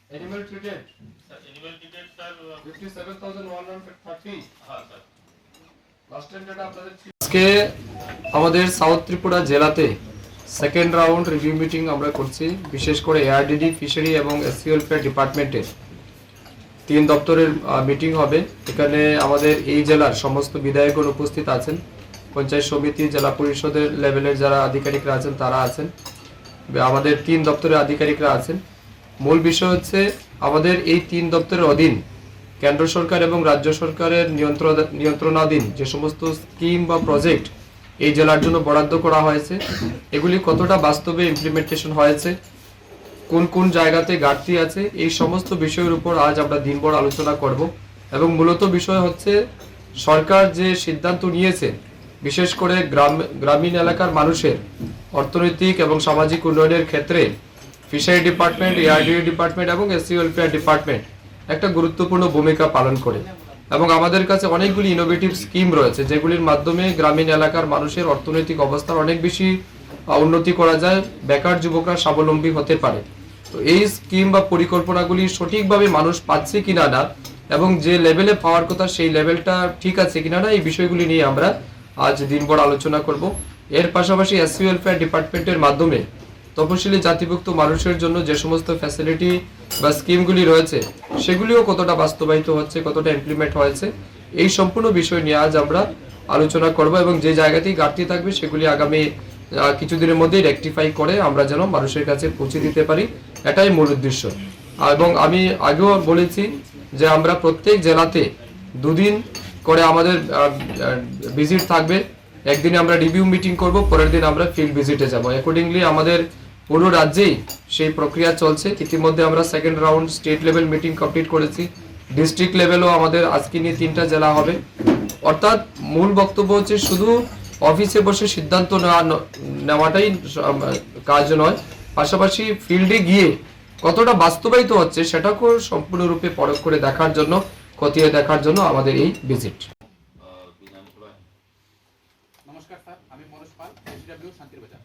Animal treated. Sir, animal treated, sir. 57,130. हाँ sir. Last time data আপনাদের আজকে আমাদের সাউথ ত্রিপুরা জেলাতে সেকেন্ড রাউন্ড রিভিউ মিটিং আমরা করছি, বিশেষ করে এআরডিডি, ফিশারি এবং এসসি ওয়েলফেয়ার ডিপার্টমেন্টের 3 দপ্তরের মিটিং হবে। এখানে আমাদের এই জেলার সমস্ত বিধায়কগণ উপস্থিত আছেন, পঞ্চায়েত সমিতি, জেলা পরিষদের লেভেলের যারা আধিকারিকরা আছেন তারা আছেন, আমাদের 3 দপ্তরের আধিকারিকরা আছেন। মূল বিষয় হচ্ছে আমাদের এই 3 দপ্তরের অধীন কেন্দ্র সরকার এবং রাজ্য সরকারের নিয়ন্ত্রণাধীন যে সমস্ত স্কিম বা প্রজেক্ট এই জেলার জন্য বরাদ্দ করা হয়েছে, এগুলি কতটা বাস্তবে ইমপ্লিমেন্টেশন হয়েছে, কোন কোন জায়গাতে ঘাটতি আছে, এই সমস্ত বিষয়ের উপর আজ আমরা দিনভর আলোচনা করব। এবং মূলত বিষয় হচ্ছে সরকার যে সিদ্ধান্ত নিয়েছে, বিশেষ করে গ্রামীণ এলাকার মানুষের অর্থনৈতিক এবং সামাজিক উন্নয়নের ক্ষেত্রে ফিশারি ডিপার্টমেন্ট, এআরডিডি ডিপার্টমেন্ট এবং এসসি ওয়েলফেয়ার ডিপার্টমেন্ট একটা গুরুত্বপূর্ণ ভূমিকা পালন করে। এবং আমাদের কাছে অনেকগুলি ইনোভেটিভ স্কিম রয়েছে যেগুলির মাধ্যমে গ্রামীণ এলাকার মানুষের অর্থনৈতিক অবস্থার অনেক বেশি উন্নতি করা যায়, বেকার যুবকরা স্বাবলম্বী হতে পারে। তো এই স্কিম বা পরিকল্পনাগুলি সঠিকভাবে মানুষ পাচ্ছে কিনা না, এবং যে লেভেলে পাওয়ার কথা সেই লেভেলটা ঠিক আছে কিনা না, এই বিষয়গুলি নিয়ে আমরা আজ দিনভর আলোচনা করব। এর পাশাপাশি এসসি ওয়েলফেয়ার ডিপার্টমেন্টের মাধ্যমে তপশিলি জাতিভুক্ত মানুষের জন্য যে সমস্ত ফ্যাসিলিটি বা স্কিমগুলি রয়েছে সেগুলিও কতটা বাস্তবায়িত হচ্ছে, কতটা ইমপ্লিমেন্ট হয়েছে, এই সম্পূর্ণ বিষয় নিয়ে আজ আমরা আলোচনা করব। এবং যে জায়গাতেই ঘাটতি থাকবে সেগুলি আগামী কিছুদিনের মধ্যেই রেকটিফাই করে আমরা যেন মানুষের কাছে পৌঁছে দিতে পারি, এটাই মূল উদ্দেশ্য। এবং আমি আগেও বলেছি যে আমরা প্রত্যেক জেলাতে 2 দিন করে আমাদের ভিজিট থাকবে। একদিনে আমরা রিভিউ মিটিং করব, পরের দিন আমরা ফিল্ড ভিজিটে যাব। অ্যাকর্ডিংলি আমাদের পুরো রাজ্যেই সেই প্রক্রিয়া চলছে। ইতিমধ্যে আমরা second round state level meeting complete করেছি, ডিস্ট্রিক্ট লেভেলও আমাদের আজকে নিয়ে 3টা জেলা হবে। অর্থাৎ মূল বক্তব্য হচ্ছে শুধু অফিসে বসে সিদ্ধান্ত নেওয়াটাই কাজ নয়, পাশাপাশি ফিল্ডে গিয়ে কতটা বাস্তবায়িত হচ্ছে সেটাকেও সম্পূর্ণরূপে পরখ করে দেখার জন্য, খতিয়ে দেখার জন্য আমাদের এই ভিজিট। নমস্কার স্যার, আমি মনোজ পাল, এসডব্লিউ শান্তির বাজার।